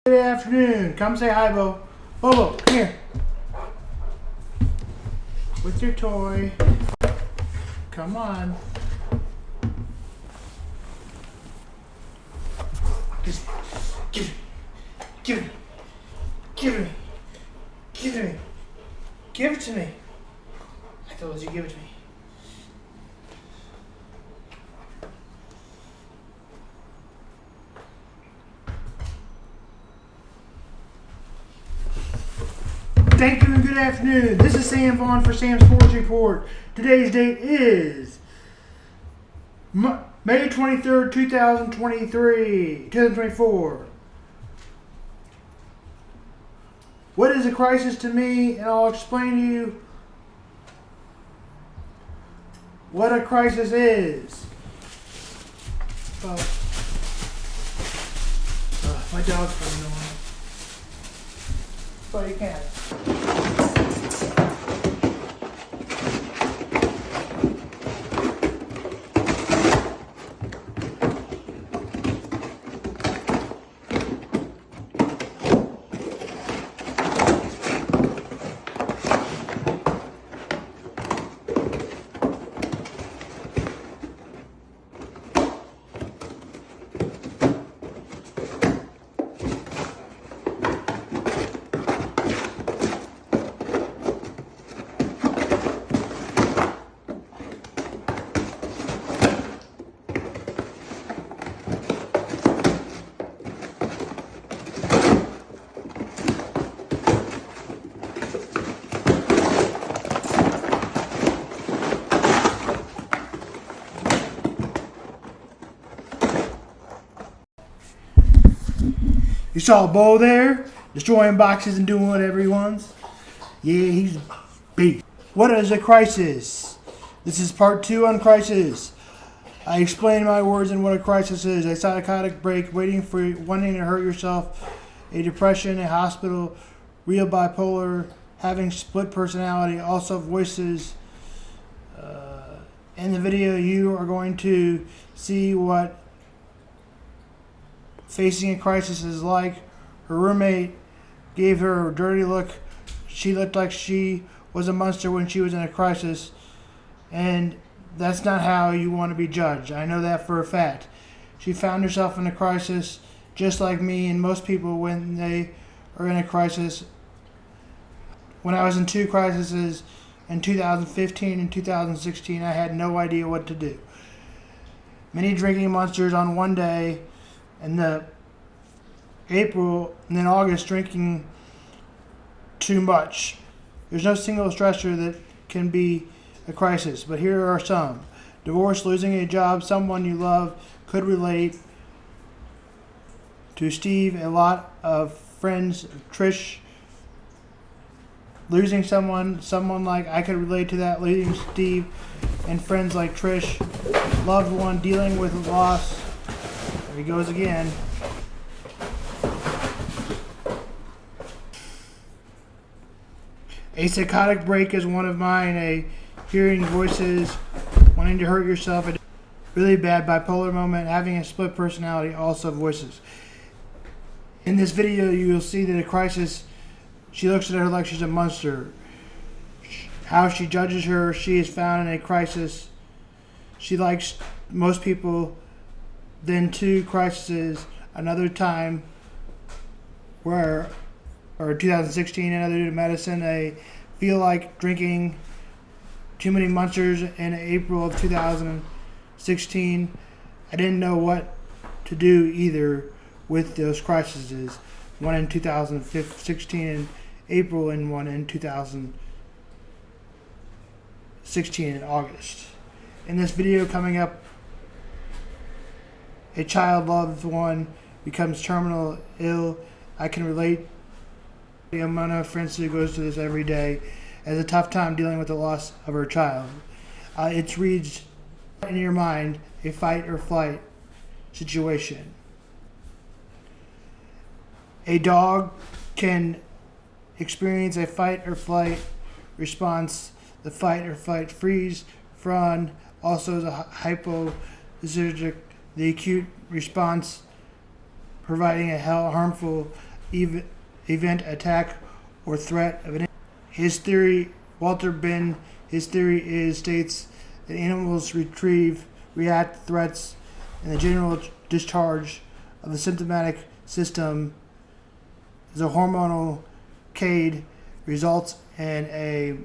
Good afternoon. Come say hi, Bo. Bobo, come here. With your toy. Come on. Just give it. Give it. Give it to me. Give it to me. Give it to me. I told you, give it to me. Thank you and good afternoon. This is Sam Vaughn for Sam's Sports Report. Today's date is May 23rd, 2024. What is a crisis to me? And I'll explain to you what a crisis is. My dog's probably annoying. But you can. You saw Bo there, destroying boxes and doing whatever he wants. Yeah, he's beat. What is a crisis? This is part 2 on crisis. I explain my words and what a crisis is. A psychotic break, wanting to hurt yourself, a depression, a hospital, real bipolar, having split personality, also voices. In the video, you are going to see what facing a crisis is like. Her roommate gave her a dirty look. She looked like she was a monster when she was in a crisis, and that's not how you want to be judged. I know that for a fact. She found herself in a crisis just like me and most people when they are in a crisis. When I was in 2 crises in 2015 and 2016, I had no idea what to do. Many drinking monsters on one day, and the April and then August drinking too much. There's no single stressor that can be a crisis, but here are some. Divorce, losing a job, someone you love could relate to Steve. A lot of friends, Trish, losing someone like I could relate to that, losing Steve and friends like Trish. Loved one dealing with loss. There he goes again. A psychotic break is one of mine. A hearing voices, wanting to hurt yourself. A really bad bipolar moment, having a split personality, also voices. In this video, you will see that a crisis, she looks at her like she's a monster. How she judges her, she is found in a crisis. She likes most people. Then 2 crises, another time or 2016, another medicine. I feel like drinking too many monsters in April of 2016. I didn't know what to do either with those crises. One in 2016 in April and one in 2016 in August. In this video coming up, a child loved one becomes terminal ill. I can relate. I'm one of my friends who goes through this every day, has a tough time dealing with the loss of her child. It reads in your mind a fight or flight situation. A dog can experience a fight or flight response. The fight or flight freeze, fawn, also the hypoallergenic, the acute response providing a harmful event, attack, or threat of an his theory, Walter Ben, his theory states that animals react to threats, and the general discharge of the sympathetic system is a hormonal cascade results in a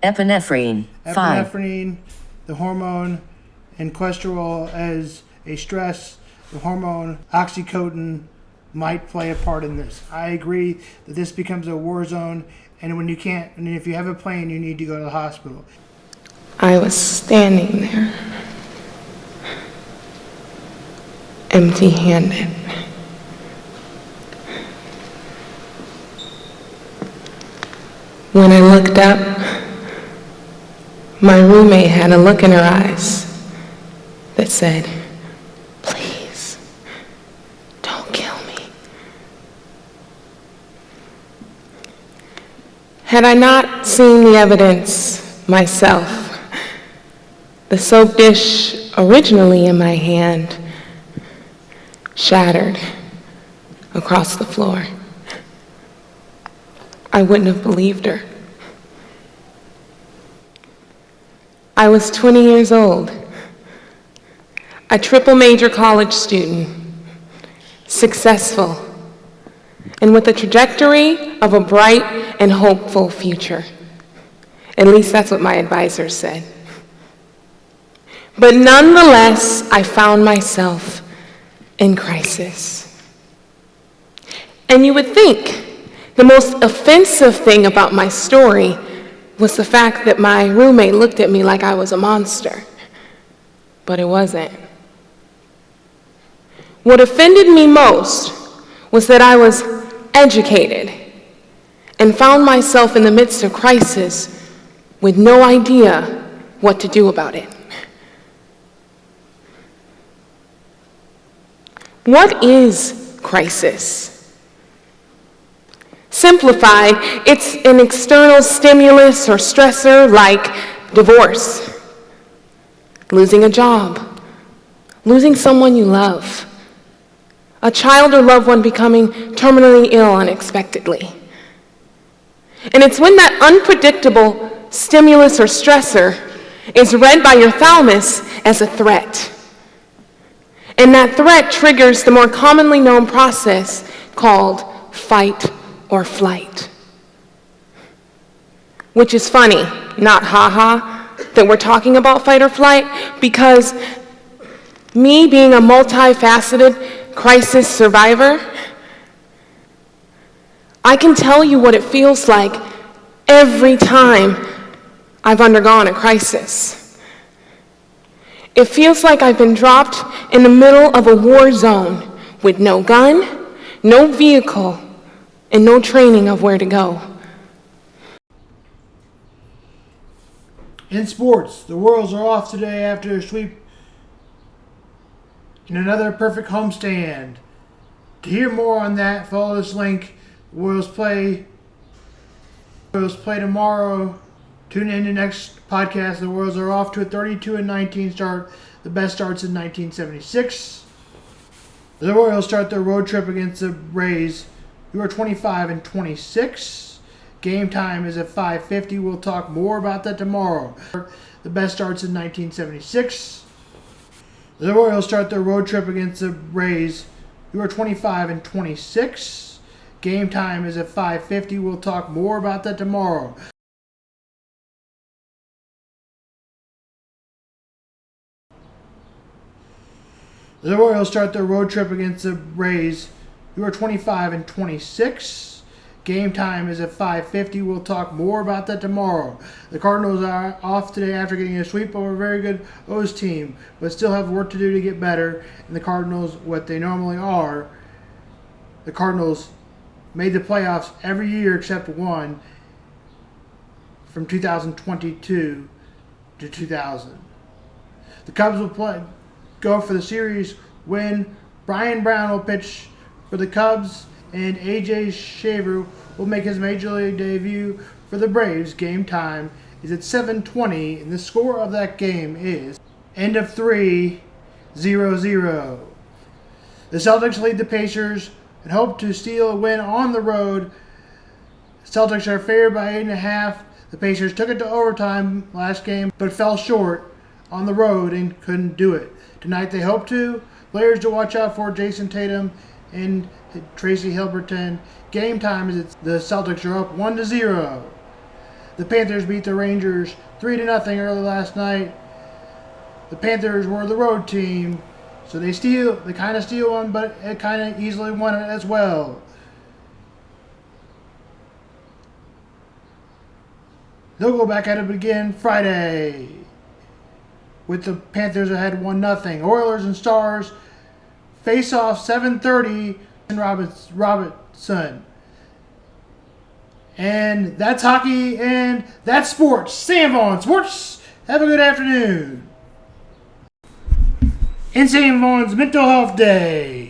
epinephrine, the hormone, and cholesterol as a stress. The hormone oxytocin might play a part in this. I agree that this becomes a war zone, and when you can't, and if you have a plane, you need to go to the hospital. I was standing there, empty-handed. When I looked up, my roommate had a look in her eyes that said, "Please, don't kill me." Had I not seen the evidence myself, the soap dish originally in my hand shattered across the floor, I wouldn't have believed her. I was 20 years old, a triple major college student, successful, and with a trajectory of a bright and hopeful future. At least that's what my advisors said. But nonetheless, I found myself in crisis. And you would think the most offensive thing about my story was the fact that my roommate looked at me like I was a monster. But it wasn't. What offended me most was that I was educated and found myself in the midst of crisis with no idea what to do about it. What is crisis? Simplified, it's an external stimulus or stressor like divorce, losing a job, losing someone you love, a child or loved one becoming terminally ill unexpectedly. And it's when that unpredictable stimulus or stressor is read by your thalamus as a threat. And that threat triggers the more commonly known process called fight or flight. Which is funny, not haha, that we're talking about fight or flight, because me being a multifaceted crisis survivor, I can tell you what it feels like every time I've undergone a crisis. It feels like I've been dropped in the middle of a war zone with no gun, no vehicle, and no training of where to go. In sports, the Royals are off today after a sweep in another perfect homestand. To hear more on that, follow this link. The Royals play tomorrow. Tune in to the next podcast. The Royals are off to a 32-19 start, the best starts in 1976. The Royals start their road trip against the Rays, who are 25-26. Game time is at 5:50. We'll talk more about that tomorrow. The best starts in 1976. The Royals start their road trip against the Rays, who are 25-26. Game time is at 5:50. We'll talk more about that tomorrow. The Royals start their road trip against the Rays, who are 25-26. Game time is at 5:50. We'll talk more about that tomorrow. The Cardinals are off today after getting a sweep over a very good O's team, but still have work to do to get better. And the Cardinals, what they normally are, the Cardinals made the playoffs every year except one from 2022 to 2000. The Cubs will go for the series win. Brian Brown will pitch for the Cubs, and A.J. Shaver will make his Major League debut for the Braves. Game time is at 7:20, and the score of that game is end of 3, 0-0. The Celtics lead the Pacers and hope to steal a win on the road. Celtics are favored by 8.5. The Pacers took it to overtime last game, but fell short on the road and couldn't do it. Tonight they hope to. Players to watch out for: Jason Tatum and Tracy Hilberton. Game time is the Celtics are up 1-0. The Panthers beat the Rangers 3-0 early last night. The Panthers were the road team, so they kind of steal one, but it kind of easily won it as well. They'll go back at it again Friday, with the Panthers ahead 1-0. Oilers and Stars face off 7:30 in Robertson. And that's hockey and that's sports. Sam Vaughn Sports. Have a good afternoon. And Sam Vaughn's Mental Health Day.